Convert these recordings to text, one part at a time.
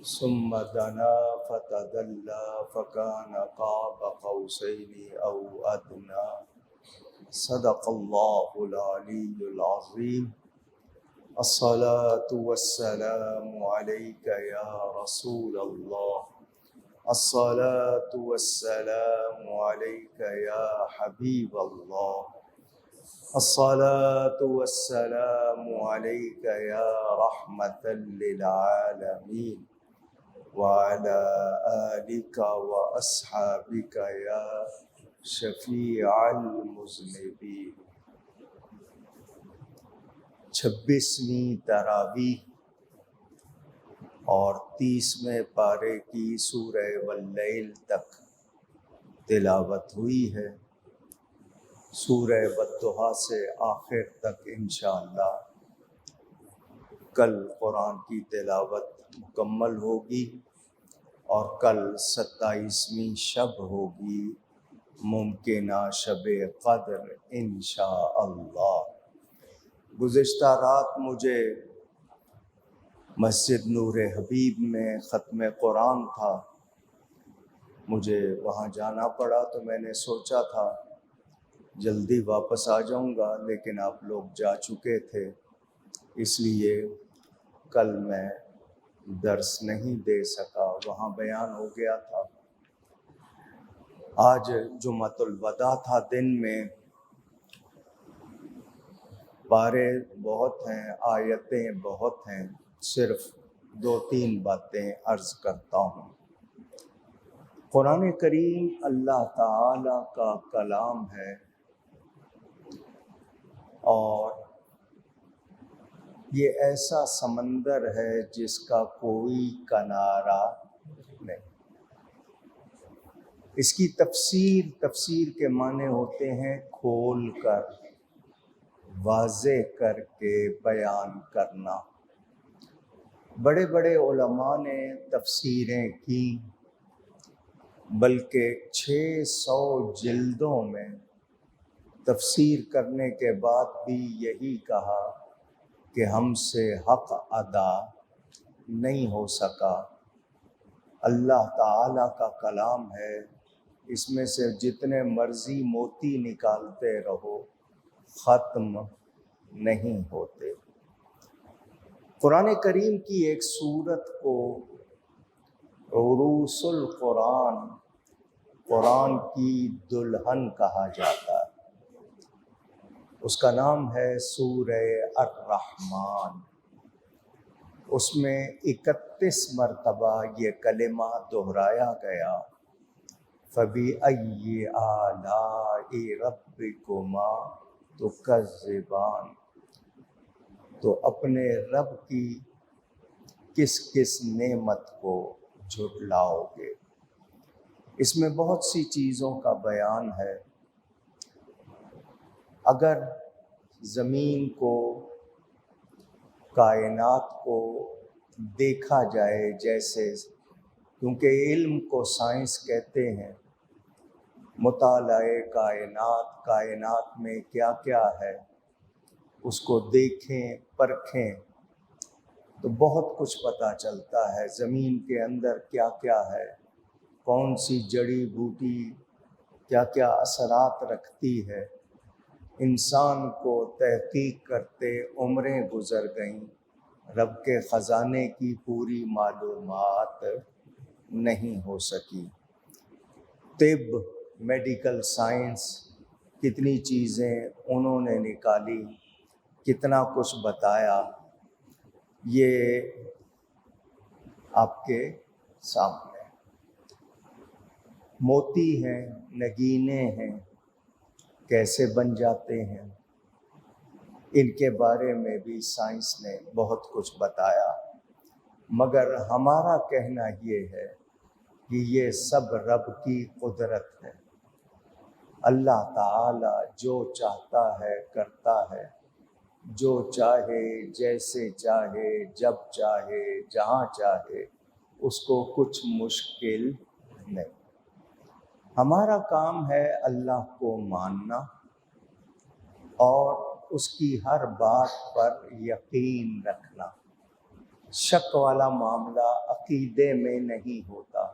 ثم دنا فتدلى فكان قاب قوسين أو أدنى صدق الله العلي العظيم. الصلاة والسلام عليك يا رسول الله، الصلاة والسلام عليك يا حبيب الله، الصلاة والسلام عليك يا رحمة للعالمين، وعلى آلك وأصحابك يا شفیع المذنبین۔ 26ویں تراویح اور 30ویں پارے کی سورہ واللیل تک تلاوت ہوئی ہے۔ سورہ والضحیٰ سے آخر تک انشاءاللہ کل قرآن کی تلاوت مکمل ہوگی اور کل 27ویں شب ہوگی، ممکنہ شب قدر انشاءاللہ۔ گزشتہ رات مجھے مسجد نور حبیب میں ختم قرآن تھا، مجھے وہاں جانا پڑا تو میں نے سوچا تھا جلدی واپس آ جاؤں گا، لیکن آپ لوگ جا چکے تھے، اس لیے کل میں درس نہیں دے سکا، وہاں بیان ہو گیا تھا۔ آج جمعۃ الوداع تھا، دن میں پارے بہت ہیں، آیتیں بہت ہیں، صرف 2-3 باتیں عرض کرتا ہوں۔ قرآن کریم اللہ تعالی کا کلام ہے اور یہ ایسا سمندر ہے جس کا کوئی کنارہ نہیں۔ اس کی تفسیر کے معنی ہوتے ہیں کھول کر، واضح کر کے بیان کرنا۔ بڑے بڑے علماء نے تفسیریں کی، بلکہ 600 جلدوں میں تفسیر کرنے کے بعد بھی یہی کہا کہ ہم سے حق ادا نہیں ہو سکا۔ اللہ تعالیٰ کا کلام ہے، اس میں سے جتنے مرضی موتی نکالتے رہو ختم نہیں ہوتے۔ قرآن کریم کی ایک سورت کو عروس القرآن، قرآن کی دلہن کہا جاتا ہے۔ اس کا نام ہے سورہ الرحمن۔ اس میں 31 مرتبہ یہ کلمہ دہرایا گیا، فَبِأَيِّ آلَاءِ رَبِّكُمَا تُكَذِّبَانِ، تو اپنے رب کی کس کس نعمت کو جھٹلاؤ گے۔ اس میں بہت سی چیزوں کا بیان ہے۔ اگر زمین کو، کائنات کو دیکھا جائے جیسے، کیونکہ علم کو سائنس کہتے ہیں، مطالعہ کائنات میں کیا کیا ہے اس کو دیکھیں پرکھیں تو بہت کچھ پتہ چلتا ہے۔ زمین کے اندر کیا کیا ہے، کون سی جڑی بوٹی کیا کیا اثرات رکھتی ہے۔ انسان کو تحقیق کرتے عمریں گزر گئیں، رب کے خزانے کی پوری معلومات نہیں ہو سکی۔ طب، میڈیکل سائنس، کتنی چیزیں انہوں نے نکالی، کتنا کچھ بتایا، یہ آپ کے سامنے۔ موتی ہیں، نگینے ہیں، کیسے بن جاتے ہیں، ان کے بارے میں بھی سائنس نے بہت کچھ بتایا، مگر ہمارا کہنا یہ ہے کہ یہ سب رب کی قدرت ہے۔ اللہ تعالی جو چاہتا ہے کرتا ہے، جو چاہے، جیسے چاہے، جب چاہے، جہاں چاہے، اس کو کچھ مشکل نہیں۔ ہمارا کام ہے اللہ کو ماننا اور اس کی ہر بات پر یقین رکھنا۔ شک والا معاملہ عقیدے میں نہیں ہوتا۔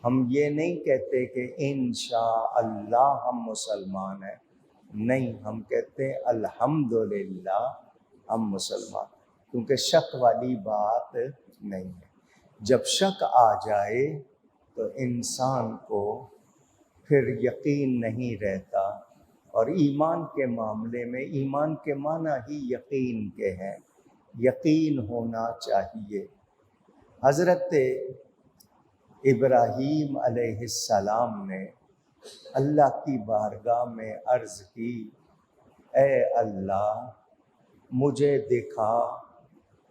ہم یہ نہیں کہتے کہ انشاءاللہ ہم مسلمان ہیں، نہیں، ہم کہتے ہیں الحمدللہ ہم مسلمان، کیونکہ شک والی بات نہیں ہے۔ جب شک آ جائے تو انسان کو پھر یقین نہیں رہتا، اور ایمان کے معاملے میں ایمان کے معنی ہی یقین کے ہیں، یقین ہونا چاہیے۔ حضرت ابراہیم علیہ السلام نے اللہ کی بارگاہ میں عرض کی، اے اللہ مجھے دکھا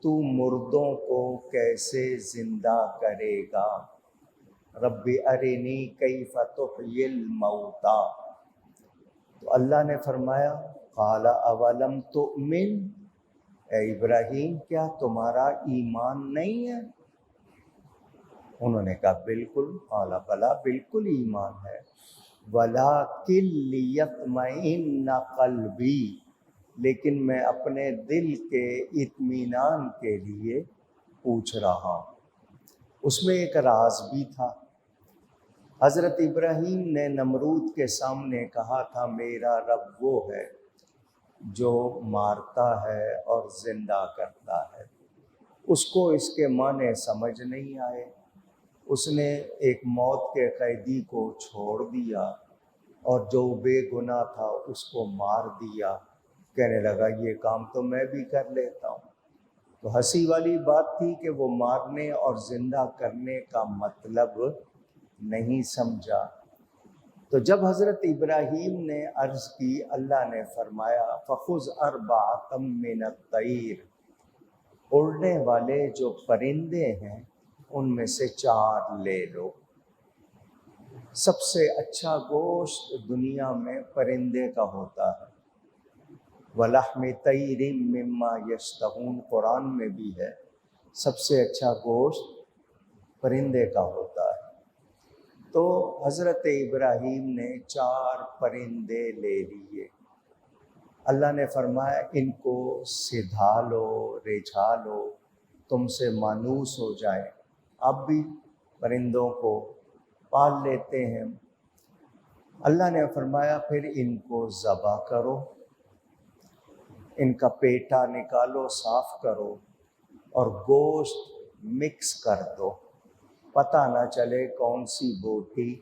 تو مردوں کو کیسے زندہ کرے گا، رب ارنی کیف تحیی الموتی۔ تو اللہ نے فرمایا قال اولم تؤمن، اے ابراہیم کیا تمہارا ایمان نہیں ہے؟ انہوں نے کہا بالکل، قال بلا، بالکل ایمان ہے، ولکن لیطمئن قلبی، لیکن میں اپنے دل کے اطمینان کے لیے پوچھ رہا ہوں۔ اس میں ایک راز بھی تھا۔ حضرت ابراہیم نے نمرود کے سامنے کہا تھا میرا رب وہ ہے جو مارتا ہے اور زندہ کرتا ہے۔ اس کو اس کے معنی سمجھ نہیں آئے، اس نے ایک موت کے قیدی کو چھوڑ دیا اور جو بے گناہ تھا اس کو مار دیا، کہنے لگا یہ کام تو میں بھی کر لیتا ہوں۔ تو ہنسی والی بات تھی کہ وہ مارنے اور زندہ کرنے کا مطلب نہیں سمجھا۔ تو جب حضرت ابراہیم نے عرض کی، اللہ نے فرمایا فخذ اربعۃ من الطیر، اڑنے والے جو پرندے ہیں ان میں سے 4 لے لو۔ سب سے اچھا گوشت دنیا میں پرندے کا ہوتا ہے، وَلَحْمِ طَيْرٍ مِّمَّا يَشْتَهُونَ، قرآن میں بھی ہے سب سے اچھا گوشت پرندے کا ہوتا ہے۔ تو حضرت ابراہیم نے 4 پرندے لے لیے۔ اللہ نے فرمایا ان کو سدھا لو، رجھا لو، تم سے مانوس ہو جائیں۔ اب بھی پرندوں کو پال لیتے ہیں۔ اللہ نے فرمایا پھر ان کو ذبح کرو، ان کا پیٹا نکالو، صاف کرو اور گوشت مکس کر دو، پتہ نہ چلے کون سی بوٹی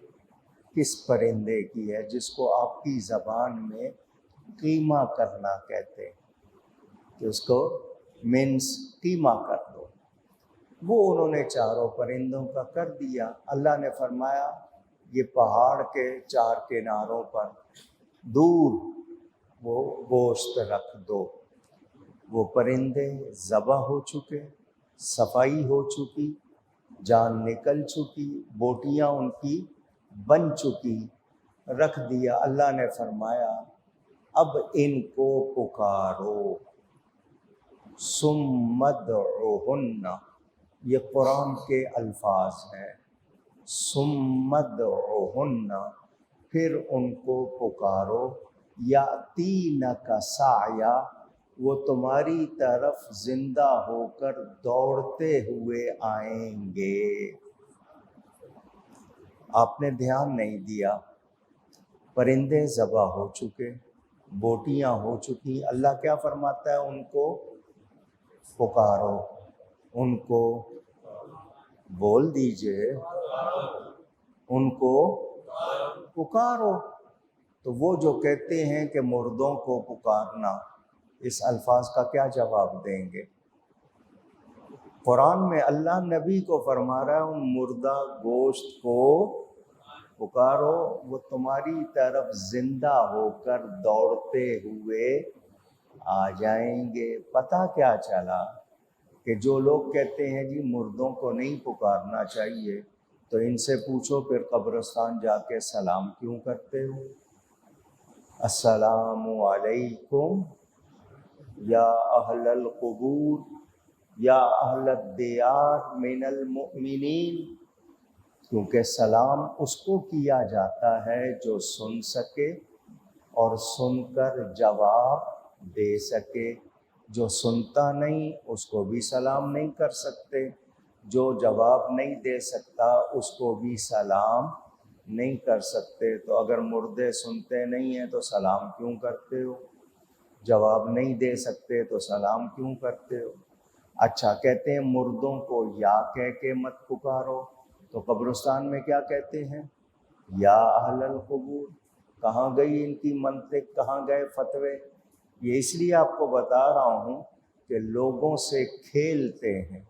کس پرندے کی ہے، جس کو آپ کی زبان میں قیمہ کرنا کہتے ہیں، کہ اس کو منس قیمہ کر دو۔ وہ انہوں نے 4 پرندوں کا کر دیا۔ اللہ نے فرمایا یہ پہاڑ کے 4 کناروں پر دور وہ گوشت رکھ دو۔ وہ پرندے ذبح ہو چکے، صفائی ہو چکی، جان نکل چکی، بوٹیاں ان کی بن چکی، رکھ دیا۔ اللہ نے فرمایا اب ان کو پکارو، ثم ادعوہن، یہ قرآن کے الفاظ ہیں، ثم ادعوہن، پھر ان کو پکارو، یاتینک سعیا، وہ تمہاری طرف زندہ ہو کر دوڑتے ہوئے آئیں گے۔ آپ نے دھیان نہیں دیا، پرندے ذبح ہو چکے، بوٹیاں ہو چکی، اللہ کیا فرماتا ہے ان کو پکارو، ان کو بول دیجئے، ان کو پکارو۔ تو وہ جو کہتے ہیں کہ مردوں کو پکارنا، اس الفاظ کا کیا جواب دیں گے؟ قرآن میں اللہ نبی کو فرما رہا ہے ان مردہ گوشت کو پکارو، وہ تمہاری طرف زندہ ہو کر دوڑتے ہوئے آ جائیں گے۔ پتہ کیا چلا کہ جو لوگ کہتے ہیں جی مردوں کو نہیں پکارنا چاہیے، تو ان سے پوچھو پھر قبرستان جا کے سلام کیوں کرتے ہو؟ السلام علیکم یا اہل القبور یا اہل الدیار من المؤمنین، کیونکہ سلام اس کو کیا جاتا ہے جو سن سکے اور سن کر جواب دے سکے۔ جو سنتا نہیں اس کو بھی سلام نہیں کر سکتے، جو جواب نہیں دے سکتا اس کو بھی سلام نہیں کر سکتے۔ تو اگر مردے سنتے نہیں ہیں تو سلام کیوں کرتے ہو؟ جواب نہیں دے سکتے تو سلام کیوں کرتے ہو؟ اچھا، کہتے ہیں مردوں کو یا کہہ کے مت پکارو، تو قبرستان میں کیا کہتے ہیں؟ یا اہل القبور۔ کہاں گئی ان کی منطق، کہاں گئے فتوے؟ یہ اس لیے آپ کو بتا رہا ہوں کہ لوگوں سے کھیلتے ہیں،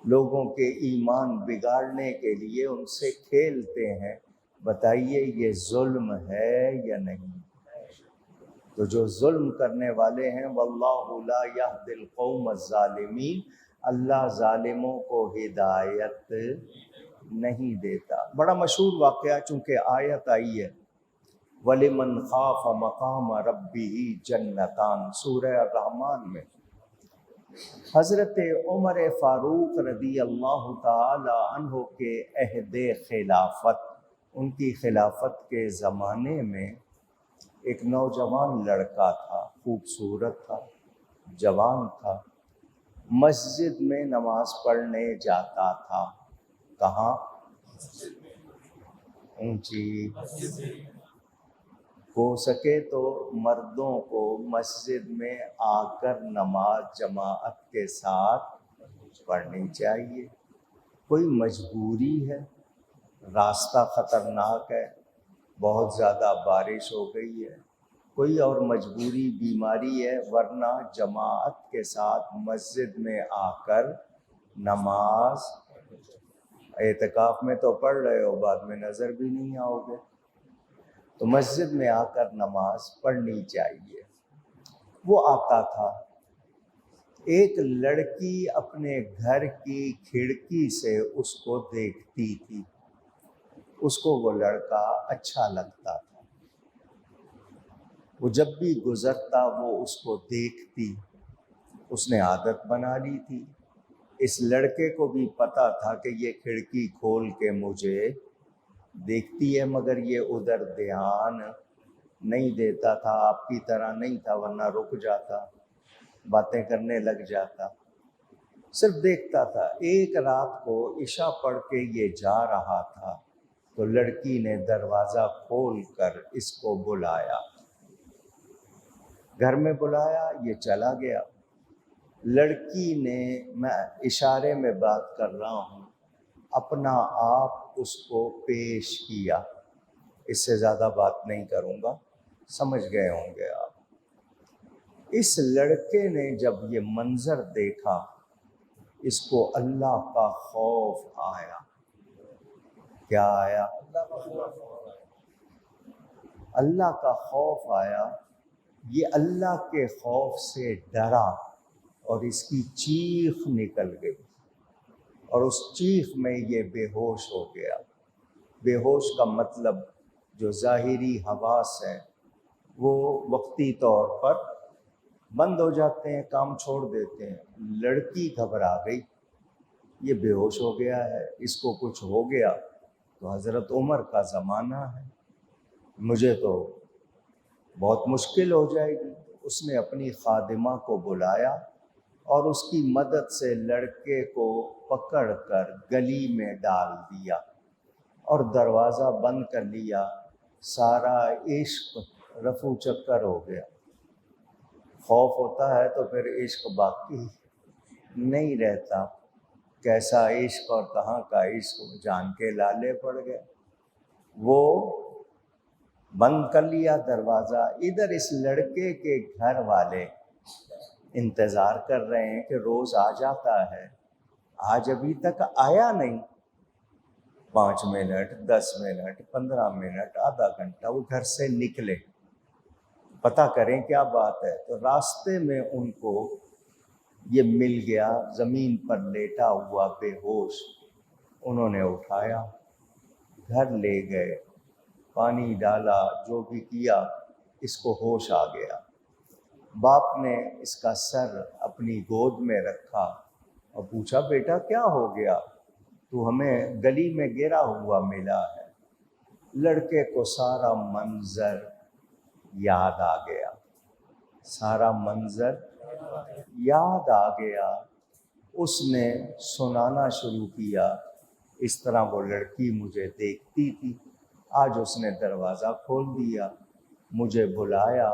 لوگوں کے ایمان بگاڑنے کے لیے ان سے کھیلتے ہیں۔ بتائیے یہ ظلم ہے یا نہیں؟ تو جو ظلم کرنے والے ہیں، واللہ لا یہدی القوم الظالمین، اللہ ظالموں کو ہدایت نہیں دیتا۔ بڑا مشہور واقعہ، چونکہ آیت آئی ہے وَلِمَنْ خَافَ مَقَامَ رَبِّهِ جَنَّتَانِ، سورہ الرحمن میں حضرت عمر فاروق رضی اللہ تعالی عنہ کے عہد خلافت، ان کی خلافت کے زمانے میں ایک نوجوان لڑکا تھا، خوبصورت تھا، جوان تھا، مسجد میں نماز پڑھنے جاتا تھا۔ کہاں؟ اونچی ہو سکے تو مردوں کو مسجد میں آ کر نماز جماعت کے ساتھ پڑھنی چاہیے۔ کوئی مجبوری ہے، راستہ خطرناک ہے، بہت زیادہ بارش ہو گئی ہے، کوئی اور مجبوری، بیماری ہے، ورنہ جماعت کے ساتھ مسجد میں آ کر نماز، اعتکاف میں تو پڑھ رہے ہو، بعد میں نظر بھی نہیں آؤ گے، تو مسجد میں آ کر نماز پڑھنی چاہیے۔ وہ آتا تھا، ایک لڑکی اپنے گھر کی کھڑکی سے اس کو دیکھتی تھی، اس کو وہ لڑکا اچھا لگتا تھا، وہ جب بھی گزرتا وہ اس کو دیکھتی، اس نے عادت بنا لی تھی۔ اس لڑکے کو بھی پتا تھا کہ یہ کھڑکی کھول کے مجھے دیکھتی ہے، مگر یہ ادھر دھیان نہیں دیتا تھا، آپ کی طرح نہیں تھا، ورنہ رک جاتا، باتیں کرنے لگ جاتا، صرف دیکھتا تھا۔ ایک رات کو عشاء پڑھ کے یہ جا رہا تھا تو لڑکی نے دروازہ کھول کر اس کو بلایا، گھر میں بلایا، یہ چلا گیا۔ لڑکی نے، میں اشارے میں بات کر رہا ہوں، اپنا آپ اس کو پیش کیا، اس سے زیادہ بات نہیں کروں گا، سمجھ گئے ہوں گے آپ۔ اس لڑکے نے جب یہ منظر دیکھا، اس کو اللہ کا خوف آیا۔ کیا آیا؟ اللہ کا خوف آیا۔ یہ اللہ کے خوف سے ڈرا اور اس کی چیخ نکل گئی، اور اس چیخ میں یہ بے ہوش ہو گیا۔ بے ہوش کا مطلب جو ظاہری حواس ہیں وہ وقتی طور پر بند ہو جاتے ہیں، کام چھوڑ دیتے ہیں۔ لڑکی گھبرا گئی، یہ بے ہوش ہو گیا ہے، اس کو کچھ ہو گیا تو حضرت عمر کا زمانہ ہے، مجھے تو بہت مشکل ہو جائے گی۔ اس نے اپنی خادمہ کو بلایا اور اس کی مدد سے لڑکے کو پکڑ کر گلی میں ڈال دیا اور دروازہ بند کر لیا۔ سارا عشق رفو چکر ہو گیا۔ خوف ہوتا ہے تو پھر عشق باقی نہیں رہتا، کیسا عشق اور کہاں کا عشق، جان کے لالے پڑ گئے۔ وہ بند کر لیا دروازہ۔ ادھر اس لڑکے کے گھر والے انتظار کر رہے ہیں کہ روز آ جاتا ہے، آج ابھی تک آیا نہیں۔ 5 منٹ، 10 منٹ، 15 منٹ، آدھا گھنٹہ، وہ گھر سے نکلے، پتہ کریں کیا بات ہے۔ تو راستے میں ان کو یہ مل گیا، زمین پر لیٹا ہوا بے ہوش۔ انہوں نے اٹھایا، گھر لے گئے، پانی ڈالا، جو بھی کیا، اس کو ہوش آ گیا۔ باپ نے اس کا سر اپنی گود میں رکھا اور پوچھا، بیٹا کیا ہو گیا؟ تو ہمیں گلی میں گرا ہوا ملا ہے۔ لڑکے کو سارا منظر یاد آ گیا، سارا منظر یاد آ گیا، اس نے سنانا شروع کیا، اس طرح وہ لڑکی مجھے دیکھتی تھی، آج اس نے دروازہ کھول دیا، مجھے بلایا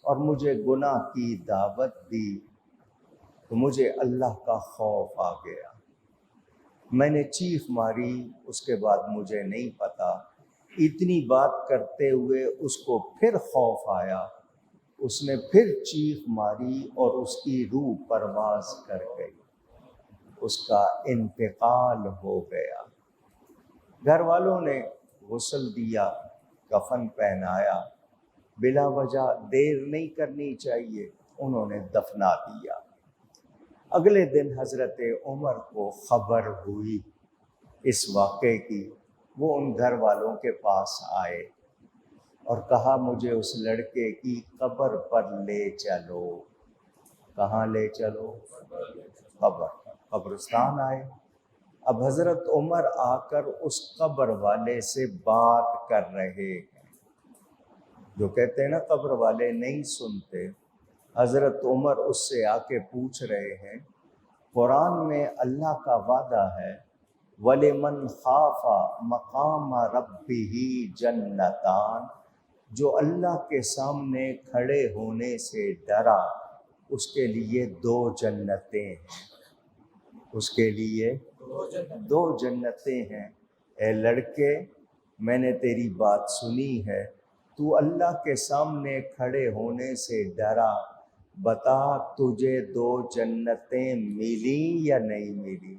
اور مجھے گناہ کی دعوت دی، تو مجھے اللہ کا خوف آ گیا۔ میں نے چیخ ماری، اس کے بعد مجھے نہیں پتا، اتنی بات کرتے ہوئے اس کو پھر خوف آیا، اس نے پھر چیخ ماری اور اس کی روح پرواز کر گئی، اس کا انتقال ہو گیا۔ گھر والوں نے غسل دیا، کفن پہنایا، بلا وجہ دیر نہیں کرنی چاہیے، انہوں نے دفنا دیا۔ اگلے دن حضرت عمر کو خبر ہوئی اس واقعے کی، وہ ان گھر والوں کے پاس آئے اور کہا مجھے اس لڑکے کی قبر پر لے چلو۔ کہاں لے چلو؟ قبرستان آئے۔ اب حضرت عمر آ کر اس قبر والے سے بات کر رہے ہیں، جو کہتے ہیں نا قبر والے نہیں سنتے، حضرت عمر اس سے آ کے پوچھ رہے ہیں، قرآن میں اللہ کا وعدہ ہے وَلِمَنْ خَافَ مَقَامَ رَبِّهِ جَنَّتَانِ، جو اللہ کے سامنے کھڑے ہونے سے ڈرا اس کے لیے 2 جنتیں ہیں، اس کے لیے 2 جنتیں ہیں۔ اے لڑکے، میں نے تیری بات سنی ہے، تو اللہ کے سامنے کھڑے ہونے سے ڈرا، بتا تجھے 2 جنتیں ملی یا نہیں ملی؟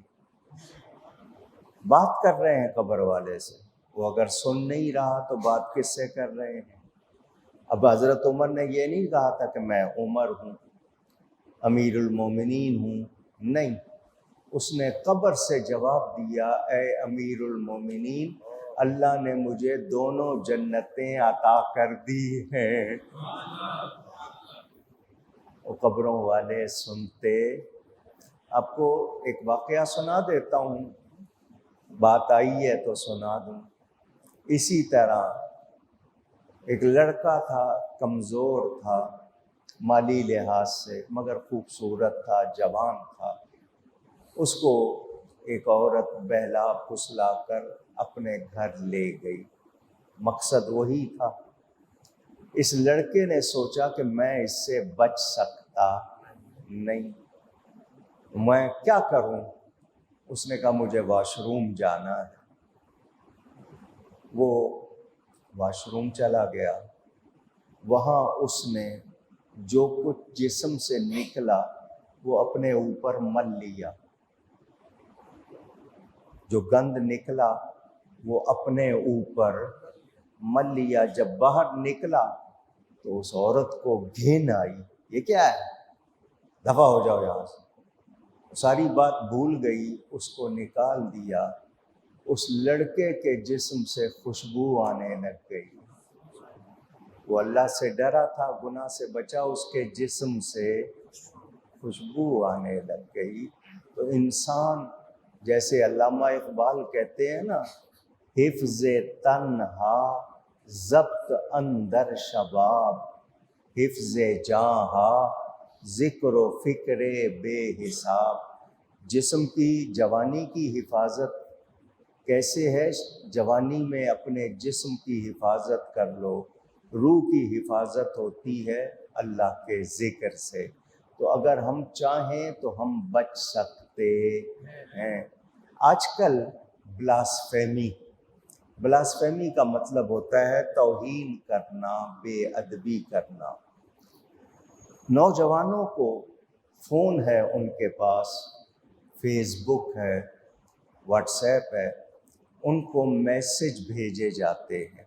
بات کر رہے ہیں قبر والے سے، وہ اگر سن نہیں رہا تو بات کس سے کر رہے ہیں؟ اب حضرت عمر نے یہ نہیں کہا تھا کہ میں عمر ہوں، امیر المومنین ہوں، نہیں، اس نے قبر سے جواب دیا، اے امیر المومنین، اللہ نے مجھے 2 جنتیں عطا کر دی ہیں۔ وہ قبروں والے سنتے۔ آپ کو ایک واقعہ سنا دیتا ہوں، بات آئی ہے تو سنا دوں۔ اسی طرح ایک لڑکا تھا، کمزور تھا مالی لحاظ سے، مگر خوبصورت تھا، جوان تھا۔ اس کو ایک عورت بہلا پھسلا کر اپنے گھر لے گئی، مقصد وہی تھا۔ اس لڑکے نے سوچا کہ میں اس سے بچ سکتا نہیں، میں کیا کروں؟ اس نے کہا مجھے واش روم جانا ہے۔ وہ واش روم چلا گیا، وہاں اس نے جو کچھ جسم سے نکلا وہ اپنے اوپر مل لیا، جو گند نکلا وہ اپنے اوپر مل لیا۔ جب باہر نکلا تو اس عورت کو گھن آئی، یہ کیا ہے؟ دفع ہو جاؤ یہاں سے۔ ساری بات بھول گئی، اس کو نکال دیا، اس لڑکے کے جسم سے خوشبو آنے لگ گئی۔ وہ اللہ سے ڈرا تھا، گناہ سے بچا، اس کے جسم سے خوشبو آنے لگ گئی۔ تو انسان، جیسے علامہ اقبال کہتے ہیں نا، حفظ تنہا ضبط اندر شباب، حفظ جاں ذکر و فکر بے حساب۔ جسم کی، جوانی کی حفاظت کیسے ہے؟ جوانی میں اپنے جسم کی حفاظت کر لو، روح کی حفاظت ہوتی ہے اللہ کے ذکر سے۔ تو اگر ہم چاہیں تو ہم بچ سکتے ہیں۔ آج کل بلاسفیمی کا مطلب ہوتا ہے توہین کرنا، بے ادبی کرنا۔ نوجوانوں کو فون ہے، ان کے پاس فیس بک ہے، واٹس ایپ ہے، ان کو میسج بھیجے جاتے ہیں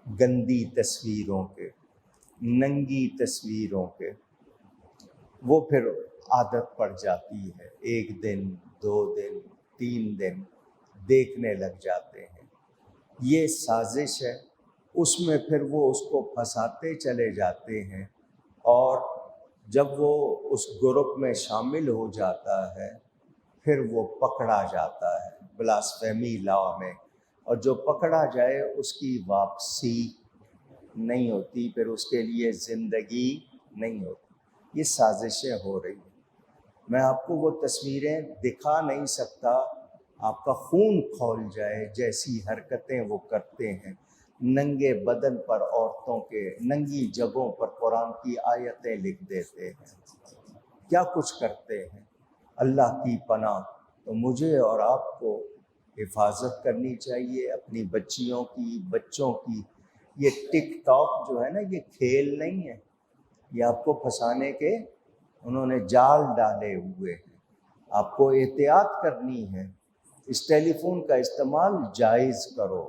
گندی تصویروں کے، ننگی تصویروں کے، وہ پھر عادت پڑ جاتی ہے، 1 دن 2 دن 3 دن دیکھنے لگ جاتے ہیں۔ یہ سازش ہے، اس میں پھر وہ اس کو پھنساتے چلے جاتے ہیں، اور جب وہ اس گروپ میں شامل ہو جاتا ہے پھر وہ پکڑا جاتا ہے بلاسفیمی لا میں، اور جو پکڑا جائے اس کی واپسی نہیں ہوتی، پھر اس کے لیے زندگی نہیں ہوتی۔ یہ سازشیں ہو رہی ہیں۔ میں آپ کو وہ تصویریں دکھا نہیں سکتا، آپ کا خون کھول جائے جیسی حرکتیں وہ کرتے ہیں۔ ننگے بدن پر عورتوں کے ننگی جگہوں پر قرآن کی آیتیں لکھ دیتے ہیں، کیا کچھ کرتے ہیں۔ اللہ کی پناہ۔ تو مجھے اور آپ کو حفاظت کرنی چاہیے اپنی بچیوں کی، بچوں کی۔ یہ ٹک ٹاک جو ہے نا، یہ کھیل نہیں ہے، یہ آپ کو پھنسانے کے انہوں نے جال ڈالے ہوئے ہیں۔ آپ کو احتیاط کرنی ہے۔ اس ٹیلی فون کا استعمال جائز کرو۔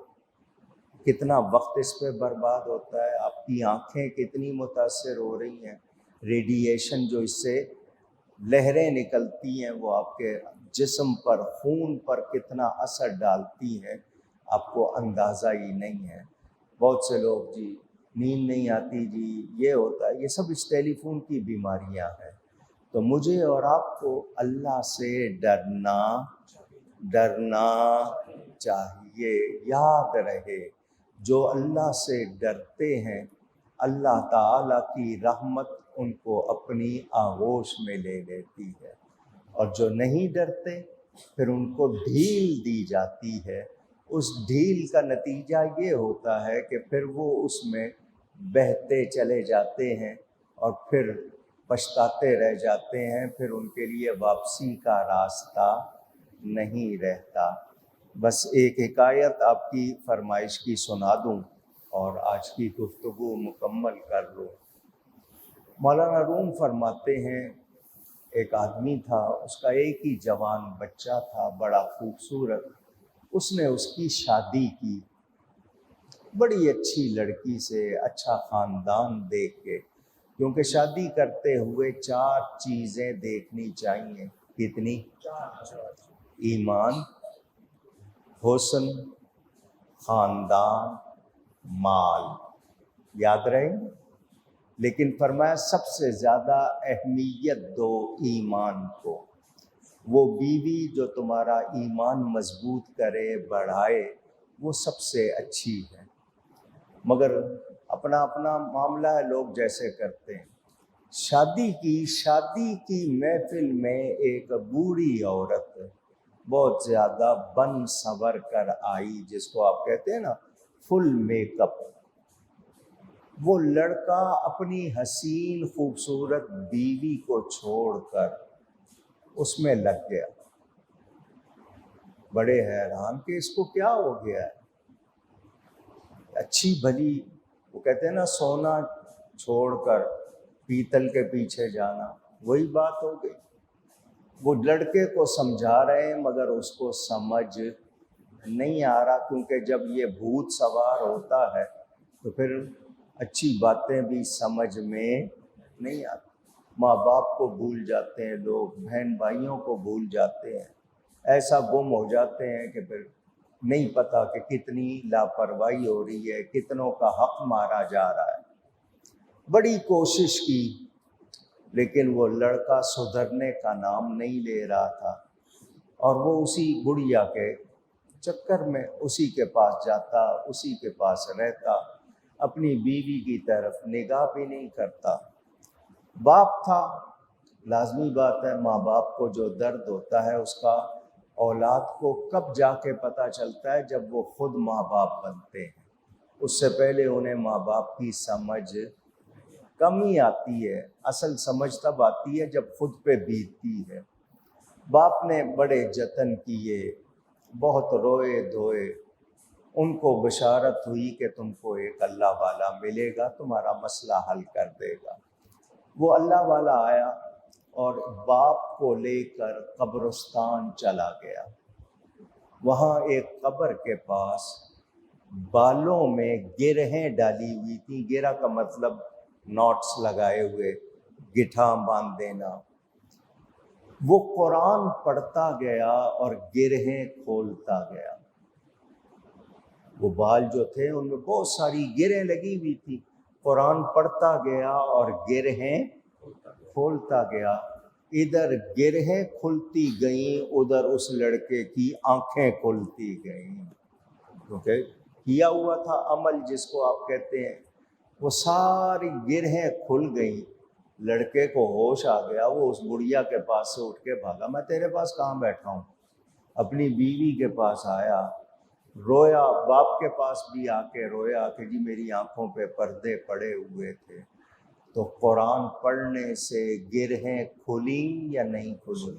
کتنا وقت اس پہ برباد ہوتا ہے، آپ کی آنکھیں کتنی متاثر ہو رہی ہیں، ریڈیئیشن جو اس سے لہریں نکلتی ہیں وہ آپ کے جسم پر، خون پر کتنا اثر ڈالتی ہیں، آپ کو اندازہ ہی نہیں ہے۔ بہت سے لوگ جی نیند نہیں آتی، جی یہ ہوتا ہے، یہ سب اس ٹیلی فون کی بیماریاں ہیں۔ تو مجھے اور آپ کو اللہ سے ڈرنا چاہیے۔ یاد رہے، جو اللہ سے ڈرتے ہیں اللہ تعالیٰ کی رحمت ان کو اپنی آغوش میں لے لیتی ہے، اور جو نہیں ڈرتے پھر ان کو ڈھیل دی جاتی ہے۔ اس ڈھیل کا نتیجہ یہ ہوتا ہے کہ پھر وہ اس میں بہتے چلے جاتے ہیں اور پھر پچھتاتے رہ جاتے ہیں، پھر ان کے لیے واپسی کا راستہ نہیں رہتا۔ بس ایک حکایت آپ کی فرمائش کی سنا دوں اور آج کی گفتگو مکمل کر لوں۔ مولانا روم فرماتے ہیں ایک آدمی تھا، اس کا ایک ہی جوان بچہ تھا، بڑا خوبصورت۔ اس نے اس کی شادی کی بڑی اچھی لڑکی سے، اچھا خاندان دیکھ کے، کیونکہ شادی کرتے ہوئے 4 چیزیں دیکھنی چاہیے۔ کتنی؟ ایمان، حسن، خاندان، مال۔ یاد رہے؟ لیکن فرمایا سب سے زیادہ اہمیت دو ایمان کو۔ وہ بیوی جو تمہارا ایمان مضبوط کرے، بڑھائے، وہ سب سے اچھی ہے۔ مگر اپنا اپنا معاملہ ہے، لوگ جیسے کرتے ہیں۔ شادی کی محفل میں ایک بوڑھی عورت بہت زیادہ بن سنور کر آئی، جس کو آپ کہتے ہیں نا فل میک اپ۔ وہ لڑکا اپنی حسین خوبصورت بیوی کو چھوڑ کر اس میں لگ گیا۔ بڑے حیران کہ اس کو کیا ہو گیا ہے، اچھی بھلی، وہ کہتے ہیں نا سونا چھوڑ کر پیتل کے پیچھے جانا، وہی بات ہو گئی۔ وہ لڑکے کو سمجھا رہے ہیں مگر اس کو سمجھ نہیں آ رہا، کیونکہ جب یہ بھوت سوار ہوتا ہے تو پھر اچھی باتیں بھی سمجھ میں نہیں آتی۔ ماں باپ کو بھول جاتے ہیں لوگ، بہن بھائیوں کو بھول جاتے ہیں، ایسا گم ہو جاتے ہیں کہ پھر نہیں پتہ کہ کتنی لاپرواہی ہو رہی ہے، کتنوں کا حق مارا جا رہا ہے۔ بڑی کوشش کی لیکن وہ لڑکا سدھرنے کا نام نہیں لے رہا تھا، اور وہ اسی بڑھیا کے چکر میں اسی کے پاس جاتا، اسی کے پاس رہتا، اپنی بیوی کی طرف نگاہ بھی نہیں کرتا۔ باپ تھا، لازمی بات ہے ماں باپ کو جو درد ہوتا ہے اس کا اولاد کو کب جا کے پتہ چلتا ہے، جب وہ خود ماں باپ بنتے ہیں۔ اس سے پہلے انہیں ماں باپ کی سمجھ کم ہی آتی ہے، اصل سمجھ تب آتی ہے جب خود پہ بیتتی ہے۔ باپ نے بڑے جتن کیے، بہت روئے دھوئے، ان کو بشارت ہوئی کہ تم کو ایک اللہ والا ملے گا، تمہارا مسئلہ حل کر دے گا۔ وہ اللہ والا آیا اور باپ کو لے کر قبرستان چلا گیا۔ وہاں ایک قبر کے پاس بالوں میں گرہیں ڈالی ہوئی تھیں۔ گرہ کا مطلب نوٹس لگائے ہوئے، گٹھا باندھ دینا۔ وہ قرآن پڑھتا گیا اور گرہیں کھولتا گیا۔ وہ بال جو تھے ان میں بہت ساری گرہیں لگی ہوئی تھی، قرآن پڑھتا گیا اور گرہیں کھولتا گیا۔ ادھر گرہیں کھلتی گئیں، ادھر اس لڑکے کی آنکھیں کھلتی گئیں، کیونکہ کیا ہوا تھا عمل جس کو آپ کہتے ہیں۔ وہ ساری گرہیں کھل گئیں، لڑکے کو ہوش آ گیا، وہ اس بڑھیا کے پاس سے اٹھ کے بھاگا، میں تیرے پاس کہاں بیٹھا ہوں، اپنی بیوی کے پاس آیا، رویا، باپ کے پاس بھی آ کے رویا کہ جی میری آنکھوں پہ پردے پڑے ہوئے تھے۔ تو قرآن پڑھنے سے گرہیں کھلی یا نہیں کھلی؟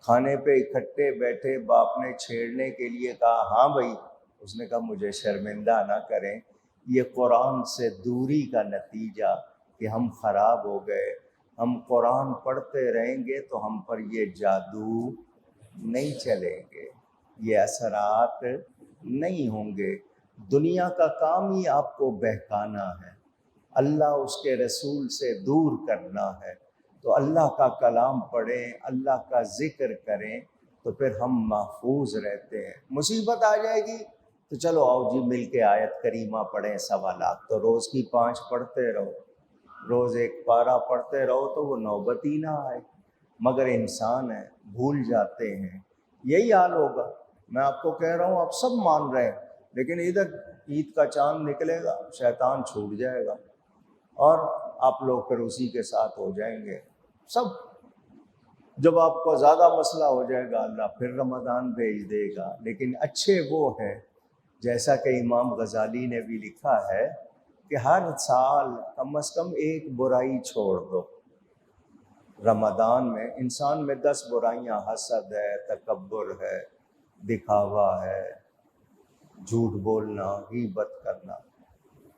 کھانے پہ اکٹھے بیٹھے، باپ نے چھیڑنے کے لیے کہا ہاں بھائی، اس نے کہا مجھے شرمندہ نہ کریں۔ یہ قرآن سے دوری کا نتیجہ کہ ہم خراب ہو گئے۔ ہم قرآن پڑھتے رہیں گے تو ہم پر یہ جادو نہیں چلیں گے، یہ اثرات نہیں ہوں گے۔ دنیا کا کام ہی آپ کو بہکانا ہے، اللہ اس کے رسول سے دور کرنا ہے۔ تو اللہ کا کلام پڑھیں، اللہ کا ذکر کریں تو پھر ہم محفوظ رہتے ہیں۔ مصیبت آ جائے گی تو چلو آؤ جی مل کے آیت کریمہ پڑھیں 1.25 لاکھ، تو روز کی 5 پڑھتے رہو، روز 1 پارہ پڑھتے رہو تو وہ نوبت ہی نہ آئے۔ مگر انسان ہے، بھول جاتے ہیں۔ یہی حال ہوگا، میں آپ کو کہہ رہا ہوں، آپ سب مان رہے ہیں، لیکن ادھر عید کا چاند نکلے گا، شیطان چھوٹ جائے گا اور آپ لوگ پھر اسی کے ساتھ ہو جائیں گے سب۔ جب آپ کو زیادہ مسئلہ ہو جائے گا اللہ پھر رمضان بھیج دے گا۔ لیکن اچھے وہ ہیں، جیسا کہ امام غزالی نے بھی لکھا ہے کہ ہر سال کم از کم 1 برائی چھوڑ دو۔ رمضان میں انسان میں 10 برائیاں، حسد ہے، تکبر ہے، دکھاوا ہے، جھوٹ بولنا، غیبت کرنا۔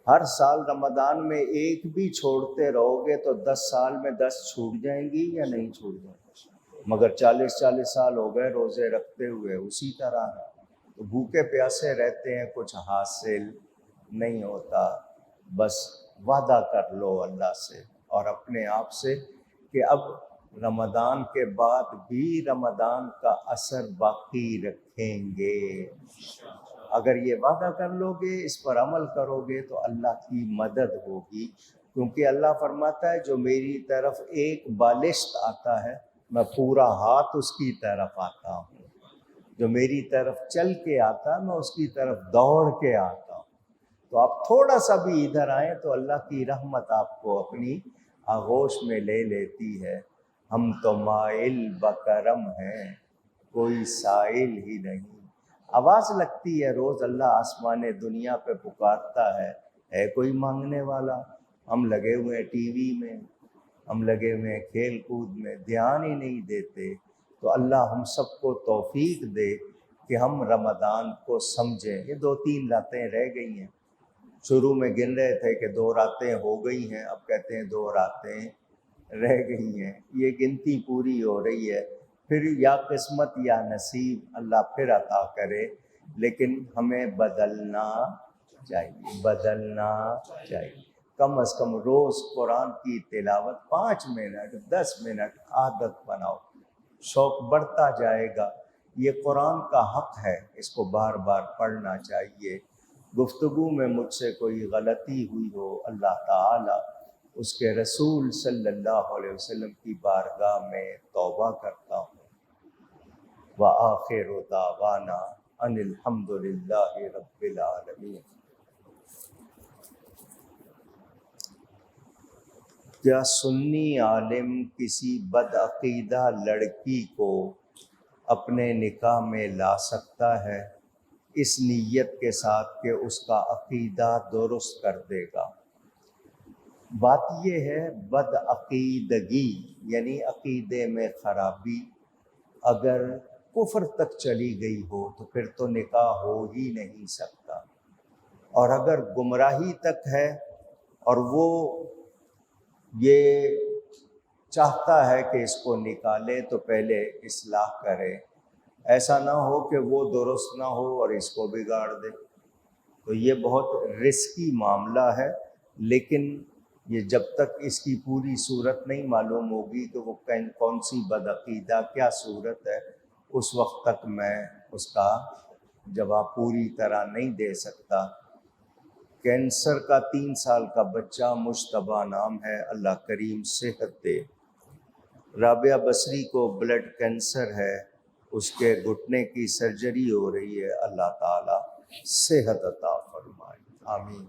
ہر سال رمضان میں 1 بھی چھوڑتے رہو گے تو 10 سال میں 10 چھوٹ جائیں گی یا نہیں چھوٹ جائیں گی؟ مگر 40 سال ہو گئے روزے رکھتے ہوئے اسی طرح ہے، تو بھوکے پیاسے رہتے ہیں، کچھ حاصل نہیں ہوتا۔ بس وعدہ کر لو اللہ سے اور اپنے آپ سے کہ اب رمضان کے بعد بھی رمضان کا اثر باقی رکھیں گے۔ اگر یہ وعدہ کر لو گے، اس پر عمل کرو گے تو اللہ کی مدد ہوگی، کیونکہ اللہ فرماتا ہے جو میری طرف ایک بالشت آتا ہے میں پورا ہاتھ اس کی طرف آتا ہوں، جو میری طرف چل کے آتا ہے میں اس کی طرف دوڑ کے آتا ہوں۔ تو آپ تھوڑا سا بھی ادھر آئیں تو اللہ کی رحمت آپ کو اپنی آغوش میں لے لیتی ہے۔ ہم تو مائل بکرم ہیں، کوئی سائل ہی نہیں۔ آواز لگتی ہے روز، اللہ آسمان دنیا پہ پکارتا ہے کوئی مانگنے والا؟ ہم لگے ہوئے ہیں ٹی وی میں، ہم لگے ہوئے ہیں کھیل کود میں، دھیان ہی نہیں دیتے۔ تو اللہ ہم سب کو توفیق دے کہ ہم رمضان کو سمجھیں۔ یہ 2-3 راتیں رہ گئی ہیں، شروع میں گن رہے تھے کہ 2 راتیں ہو گئی ہیں، اب کہتے ہیں 2 راتیں رہ گئی ہیں۔ یہ گنتی پوری ہو رہی ہے، پھر یا قسمت یا نصیب اللہ پھر عطا کرے، لیکن ہمیں بدلنا چاہیے۔ کم از کم روز قرآن کی تلاوت 5 منٹ 10 منٹ عادت بناؤ، شوق بڑھتا جائے گا۔ یہ قرآن کا حق ہے، اس کو بار بار پڑھنا چاہیے۔ گفتگو میں مجھ سے کوئی غلطی ہوئی ہو، اللہ تعالی اس کے رسول صلی اللہ علیہ وسلم کی بارگاہ میں توبہ کرتا ہوں۔ وآخر دعوانا ان الحمد للہ رب العالمین۔ کیا سنی عالم کسی بدعقیدہ لڑکی کو اپنے نکاح میں لا سکتا ہے اس نیت کے ساتھ کہ اس کا عقیدہ درست کر دے گا؟ بات یہ ہے بدعقیدگی یعنی عقیدے میں خرابی اگر کفر تک چلی گئی ہو تو پھر تو نکاح ہو ہی نہیں سکتا، اور اگر گمراہی تک ہے اور وہ یہ چاہتا ہے کہ اس کو نکالے تو پہلے اصلاح کرے، ایسا نہ ہو کہ وہ درست نہ ہو اور اس کو بگاڑ دے۔ تو یہ بہت رسکی معاملہ ہے، لیکن یہ جب تک اس کی پوری صورت نہیں معلوم ہوگی کہ وہ کون سی بدعقیدہ کیا صورت ہے، اس وقت تک میں اس کا جواب پوری طرح نہیں دے سکتا۔ کینسر کا 3 سال کا بچہ، مشتبہ نام ہے، اللہ کریم صحت دے۔ رابعہ بصری کو بلڈ کینسر ہے، اس کے گھٹنے کی سرجری ہو رہی ہے، اللہ تعالی صحت عطا فرمائے، آمین۔